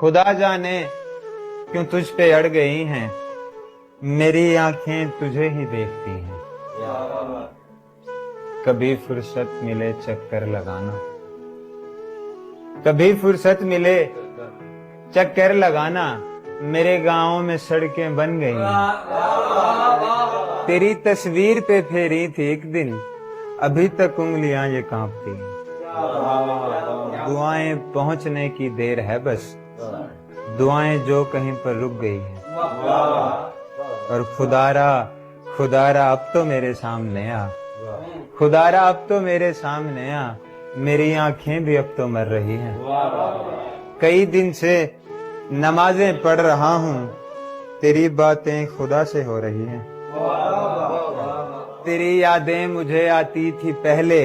खुदा जाने क्यों तुझ पे अड़ गई हैं, मेरी आंखें तुझे ही देखती हैं। कभी फुर्सत मिले चक्कर लगाना, कभी फुर्सत मिले चक्कर लगाना, मेरे गांव में सड़कें बन गई हैं। तेरी तस्वीर पे फेरी थी एक दिन, अभी तक उंगलियां ये कांपती हैं। दुआएं पहुंचने की देर है बस, दुआएं जो कहीं पर रुक गई हैं। और खुदारा अब तो मेरे सामने आ, खुदारा अब तो मेरे सामने आ, मेरी आंखें भी अब तो मर रही हैं। कई दिन से नमाजें पढ़ रहा हूँ, तेरी बातें खुदा से हो रही हैं। तेरी यादें मुझे आती थी पहले,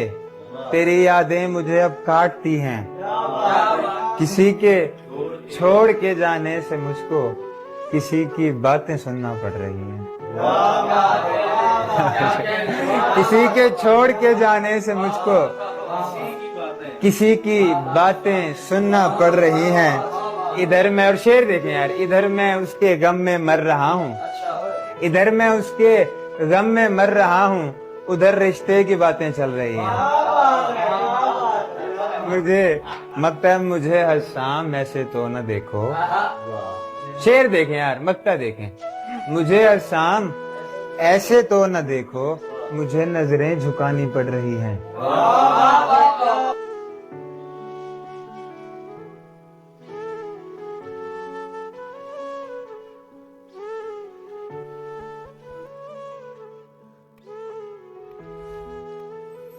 तेरी यादें मुझे अब काटती हैं। किसी के छोड़ के जाने से मुझको किसी की बातें सुनना पड़ रही हैं। किसी के छोड़ के जाने से मुझको किसी की बातें सुनना पड़ रही हैं। इधर मैं, और शेर देखें यार, इधर मैं उसके गम में मर रहा हूँ, इधर मैं उसके गम में मर रहा हूँ, उधर रिश्ते की बातें चल रही हैं। मुझे हर शाम ऐसे तो न देखो, शेर देखें यार, मक्ता देखें, मुझे हर शाम ऐसे तो न देखो, मुझे नजरें झुकानी पड़ रही हैं।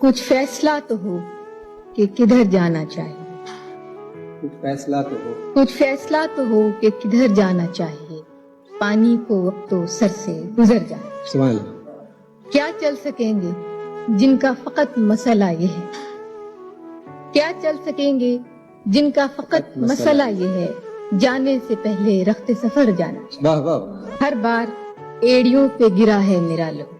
कुछ फैसला तो हो कि किधर जाना चाहिए, कुछ फैसला तो हो, कुछ फैसला तो हो कि किधर जाना चाहिए। पानी को अब तो सर से गुजर जाना। सवाल क्या चल सकेंगे जिनका फकत मसला ये है, क्या चल सकेंगे जिनका फकत मसला ये है, जाने से पहले रख्ते सफर जाना चाहिए। वाह वाह। हर बार एड़ियों पे गिरा है मेरा लहू,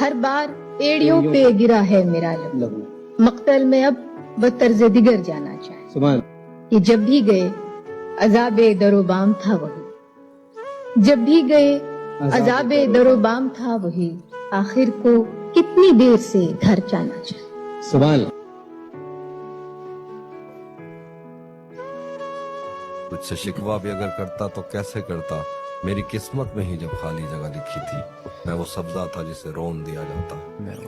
हर बार एड़ियों पे गिरा है मेरा लहू, मक्तल में अब बतर्ज दिगर जाना चाहिए। सुभान। कि जब भी गए अजाबे दरोबाम था वही, जब भी गए अजाबे दरोबाम था वही, आखिर को कितनी देर से घर जाना चाहिए। सुभान। तुझसे शिकवा भी अगर करता तो कैसे करता, मेरी किस्मत में ही जब खाली जगह लिखी थी। मैं वो सब्जा था जिसे रोन दिया जाता है,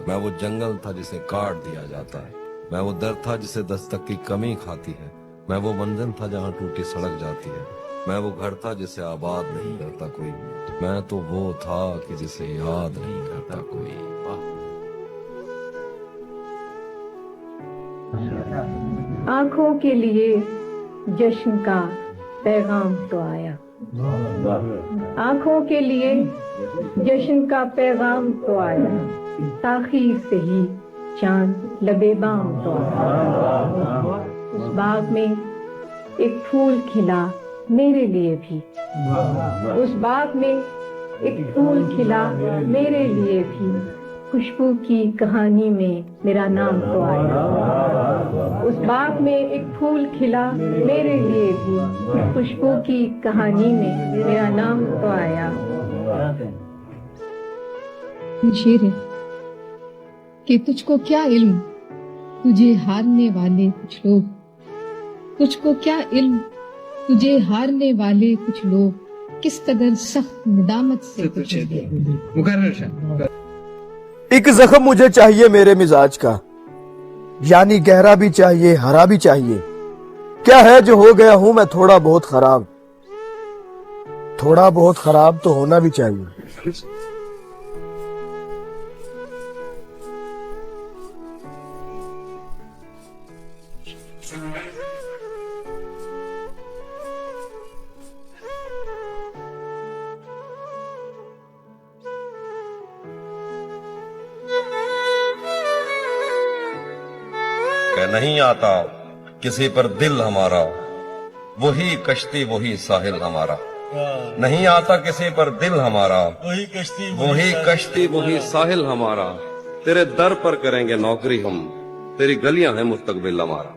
मैं वो जंगल था जिसे काट दिया जाता है, मैं वो दर था जिसे दस्तक की कमी खाती है, मैं वो मंजिल था जहाँ टूटी सड़क जाती है, मैं वो घर था जिसे आबाद नहीं करता कोई, मैं तो वो था कि जिसे याद नहीं करता कोई। आंखों के लिए जश्न का पैगाम तो आया, आंखों के लिए जश्न का पैगाम तो आया, ताखीर से ही चांद लबे बाम तो आया। उस बाग में एक फूल खिला मेरे लिए भी, उस बाग में एक फूल खिला मेरे लिए भी, खुशबू की कहानी में मेरा नाम तो आया। उस बाग में एक फूल खिला मेरे लिए भी, खुशबू की कहानी में मेरा नाम तो आया। शेर है कि तुझको क्या इल्म, तुझे हारने वाले कुछ लोग, तुझको क्या इल्म, तुझे हारने वाले कुछ लोग, किस कदर सख्त निदामत से तुझे। एक जख्म मुझे चाहिए मेरे मिजाज का, यानी गहरा भी चाहिए हरा भी चाहिए। क्या है जो हो गया हूं मैं थोड़ा बहुत खराब, थोड़ा बहुत खराब तो होना भी चाहिए। नहीं आता किसी पर दिल हमारा, वही कश्ती वही साहिल हमारा। नहीं आता किसी पर दिल हमारा, वही कश्ती वही साहिल हमारा। तेरे दर पर करेंगे नौकरी हम, तेरी गलियां हैं मुस्तकबिल हमारा।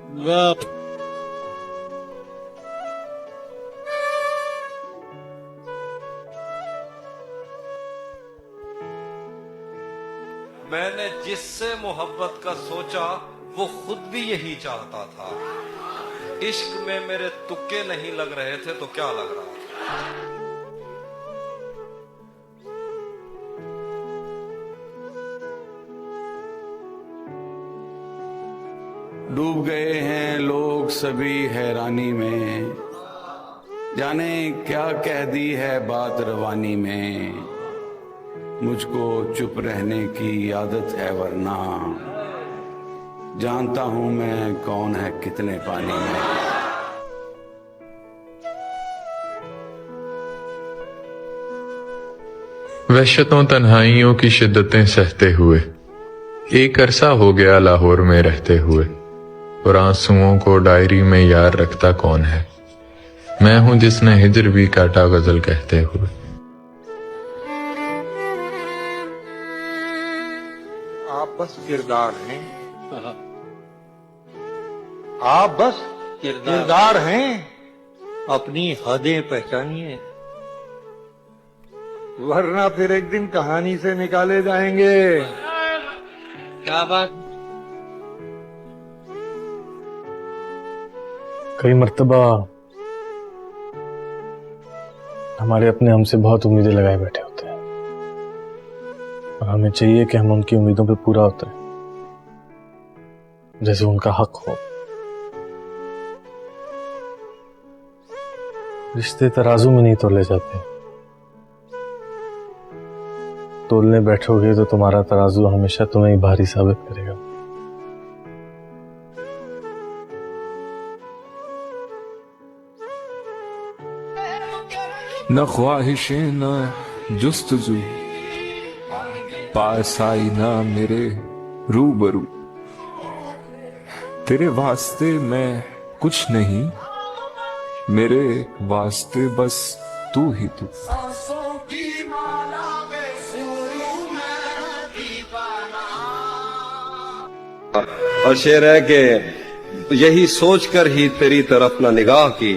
میں نے جس سے محبت کا سوچا وہ خود بھی یہی چاہتا تھا. عشق میں میرے تکے نہیں لگ رہے تھے تو کیا لگ رہا تھا. ڈوب گئے ہیں لوگ سبھی حیرانی میں, جانے کیا کہہ دی ہے بات روانی میں. مجھ کو چپ رہنے کی عادت ہے ورنہ جانتا ہوں میں کون ہے کتنے پانی میں. وحشتوں تنہائیوں کی شدتیں سہتے ہوئے ایک عرصہ ہو گیا لاہور میں رہتے ہوئے, اور آنسوؤں کو ڈائری میں یار رکھتا کون ہے. میں ہوں جس نے ہجر بھی کاٹا غزل کہتے ہوئے. آپ بس کردار ہیں, آپ بس کردار ہیں, اپنی حدیں پہچانیے ورنہ پھر ایک دن کہانی سے نکالے جائیں گے. کیا بات. کئی مرتبہ ہمارے اپنے ہم سے بہت امیدیں لگائے بیٹھے ہوتے ہیں, اور ہمیں چاہیے کہ ہم ان کی امیدوں پہ پورا اتریں جیسے ان کا حق ہو. رشتے ترازو میں نہیں تولے جاتے, تولنے بیٹھو گے تو تمہارا ترازو ہمیشہ تمہیں بھاری ثابت کرے گا. نہ خواہشیں نہ جستجو, پاس آئی نہ میرے روبرو. تیرے واسطے میں کچھ نہیں, میرے واسطے بس تو ہی تو. اور شعر ہے کہ یہی سوچ کر ہی تیری طرف نہ نگاہ کی,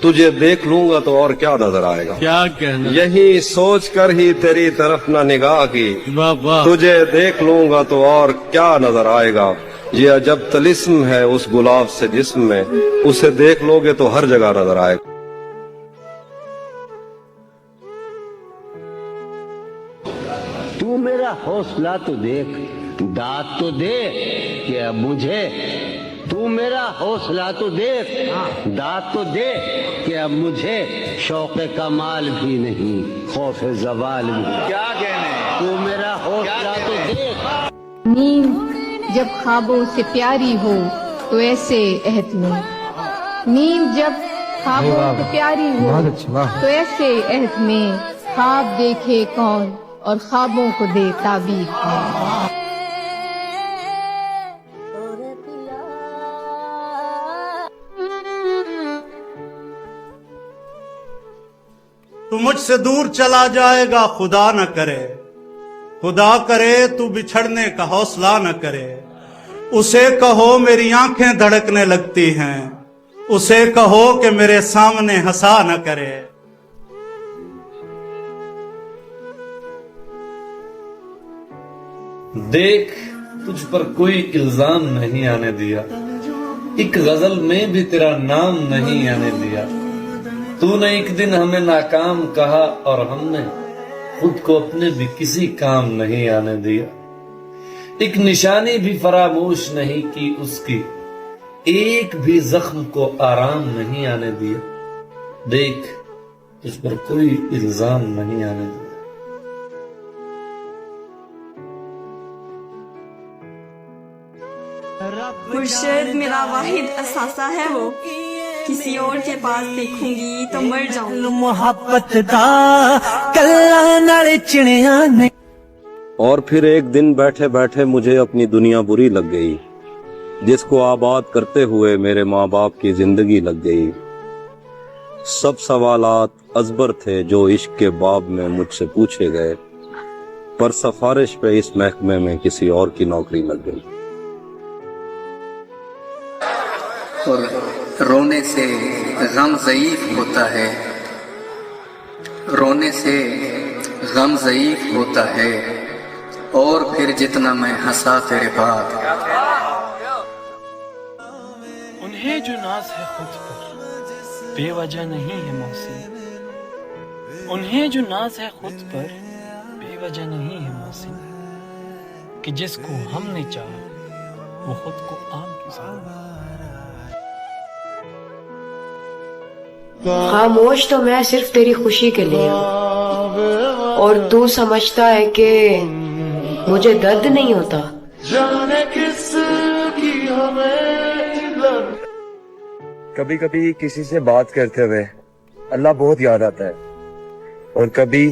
تجھے دیکھ لوں گا تو اور کیا نظر آئے گا. کیا کہنا. یہی سوچ کر ہی تیری طرف نہ نگاہ کی, تجھے دیکھ لوں گا تو اور کیا نظر آئے گا. یہ عجب طلسم ہے اس گلاب سے جسم میں, اسے دیکھ لو گے تو ہر جگہ نظر آئے گا. تو میرا حوصلہ تو دیکھ, داد تو دے کہ اب مجھے. تو میرا حوصلہ تو دیکھ, داد تو دے کہ اب مجھے شوق کمال بھی نہیں, خوف زوال بھی. کیا کہنے. تو میرا حوصلہ تو دیکھ. نیند جب خوابوں سے پیاری ہو تو ایسے عہد میں, نیند جب خوابوں سے پیاری ہو تو ایسے عہد میں, خواب دیکھے کون اور خوابوں کو دے تعبیر کون. تو مجھ سے دور چلا جائے گا خدا نہ کرے, خدا کرے تو بچھڑنے کا حوصلہ نہ کرے. اسے کہو میری آنکھیں دھڑکنے لگتی ہیں, اسے کہو کہ میرے سامنے ہنسا نہ کرے. دیکھ تجھ پر کوئی الزام نہیں آنے دیا, ایک غزل میں بھی تیرا نام نہیں آنے دیا. تو نے ایک دن ہمیں ناکام کہا اور ہم نے خود کو اپنے بھی کسی کام نہیں آنے دیا. ایک نشانی بھی فراموش نہیں کی اس کی, ایک بھی زخم کو آرام نہیں آنے دیا. دیکھ تجھ پر کوئی الزام نہیں آنے دیا. مرشد میرا واحد اثاثہ ہے, وہ کسی اور کے پاس دیکھوں گی تو مر جاؤں. محبت دا کلا نال چڑیا نہیں. اور پھر ایک دن بیٹھے بیٹھے مجھے اپنی دنیا بری لگ گئی, جس کو آباد کرتے ہوئے میرے ماں باپ کی زندگی لگ گئی. سب سوالات ازبر تھے جو عشق کے باب میں مجھ سے پوچھے گئے, پر سفارش پہ اس محکمے میں کسی اور کی نوکری لگ گئی. اور رونے سے غم ضعیف ہوتا ہے, رونے سے غم ضعیف ہوتا ہے, और फिर जितना मैं हंसा तेरे बाद। उन्हें जो नाज है खुद पर बेवजह नहीं है मौसी, उन्हें जो नाज है खुद पर बेवजह नहीं है मौसी, कि जिसको हमने चाहा वो खुद को आम की खामोश तो मैं सिर्फ तेरी खुशी के लिए हूँ, और तू समझता है कि मुझे दर्द नहीं होता। कभी कभी किसी से बात करते हुए अल्लाह बहुत याद आता है, और कभी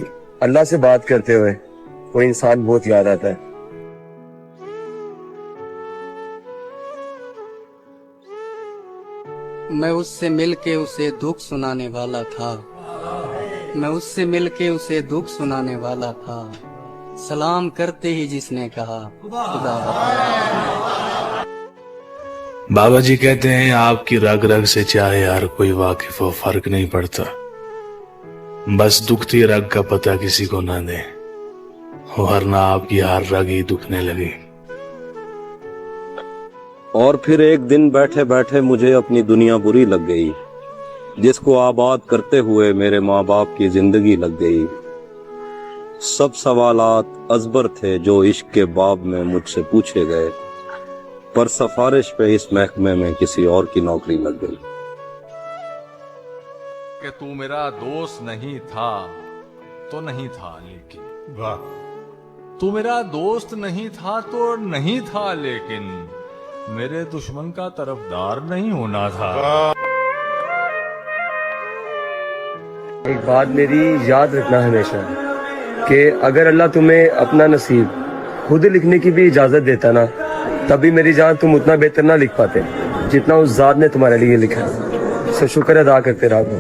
अल्लाह से बात करते हुए कोई इंसान बहुत याद आता है। मैं उससे मिलके उसे दुख सुनाने वाला था, मैं उससे मिलके उसे दुख सुनाने वाला था, सलाम करते ही जिसने कहा खुदा हाफिज़। बाबा जी कहते हैं आपकी रग रग से चाहे यार कोई वाकिफ हो फर्क नहीं पड़ता, बस दुखती रग का पता किसी को ना दे, वरना आपकी हर रग ही दुखने लगी। और फिर एक दिन बैठे बैठे मुझे अपनी दुनिया बुरी लग गई, जिसको आबाद करते हुए मेरे माँ बाप की जिंदगी लग गई। सब सवालात अजबर थे जो इश्क के बाब में मुझसे पूछे गए, पर सिफारिश पे इस महकमे में किसी और की नौकरी लग गई। कि तू मेरा दोस्त नहीं था तो नहीं था, लेकिन वाह, तू मेरा दोस्त नहीं था तो नहीं था, लेकिन मेरे दुश्मन का तरफदार नहीं होना था। एक बात मेरी याद रखना हमेशा, कि अगर अल्लाह तुम्हें अपना नसीब खुद लिखने की भी इजाजत देता ना, तभी मेरी जान तुम उतना बेहतर ना लिख पाते जितना उस जात ने तुम्हारे लिए लिखा। सो शुक्र अदा करते रहो।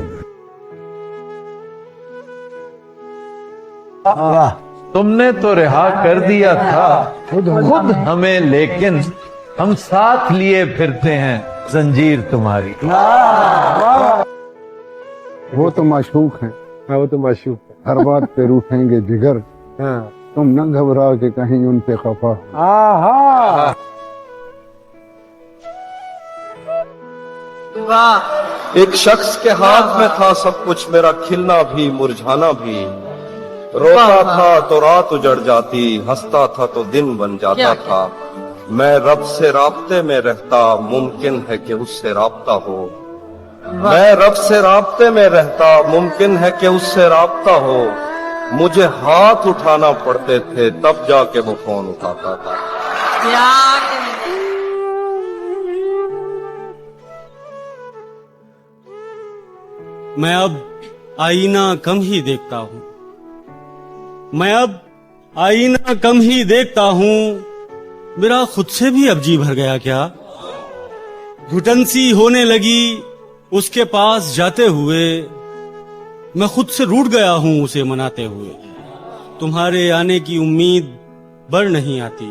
तुमने तो रिहा कर दिया था खुद हमें, लेकिन हम साथ लिए फिरते हैं जंजीर तुम्हारी। वो तो माशूक हैं, वो तो माशूक हर बात पे रूठेंगे जिगर, तुम न घबराओ कि कहीं उन पे खफा। एक शख्स के हाथ में था सब कुछ, मेरा खिलना भी मुरझाना भी, रोता था तो रात उजड़ जाती, हंसता था तो दिन बन जाता था। मैं रब से राब्ते में रहता, मुमकिन है कि उससे राब्ता हो। मैं रब से राब्ते में रहता, मुमकिन है कि उससे राब्ता हो। मुझे हाथ उठाना पड़ते थे तब जाके वो फोन उठाता था। मैं अब आईना कम ही देखता हूँ, मैं अब आईना कम ही देखता हूँ, मेरा खुद से भी अब जी भर गया क्या। घुटन सी होने लगी उसके पास जाते हुए, मैं खुद से रूठ गया हूँ उसे मनाते हुए। तुम्हारे आने की उम्मीद बढ़ नहीं आती,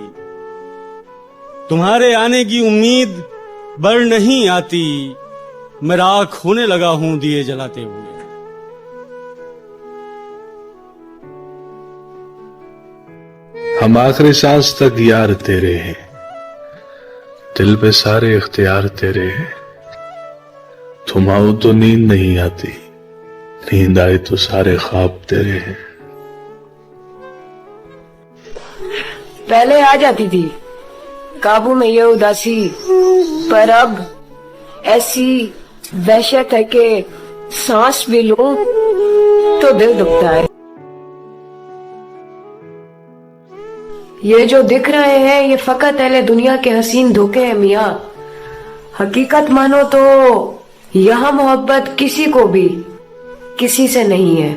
तुम्हारे आने की उम्मीद बढ़ नहीं आती, मैं राख होने लगा हूँ दिए जलाते हुए। हम आखिरी सांस तक यार तेरे हैं, दिल पे सारे इख्तियार तेरे हैं। तुम आओ तो नींद नहीं आती, नींद आए तो सारे ख्वाब तेरे हैं। पहले आ जाती थी काबू में ये उदासी, पर अब ऐसी वहशत है कि सांस भी लूं तो दिल दुखता है। ये जो दिख रहे हैं ये फकत अहले दुनिया के हसीन धोखे हैं मियाँ। हकीकत मानो तो यहाँ मोहब्बत किसी को भी किसी से नहीं है।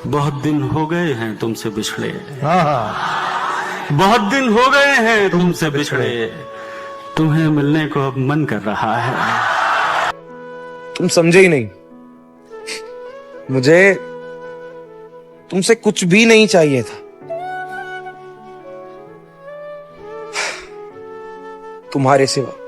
बहुत दिन हो गए हैं तुमसे बिछड़े, बहुत दिन हो गए हैं तुमसे बिछड़े, तुम्हें मिलने को अब मन कर रहा है। तुम समझे ही नहीं, मुझे तुमसे कुछ भी नहीं चाहिए था, तुम्हारे सिवा।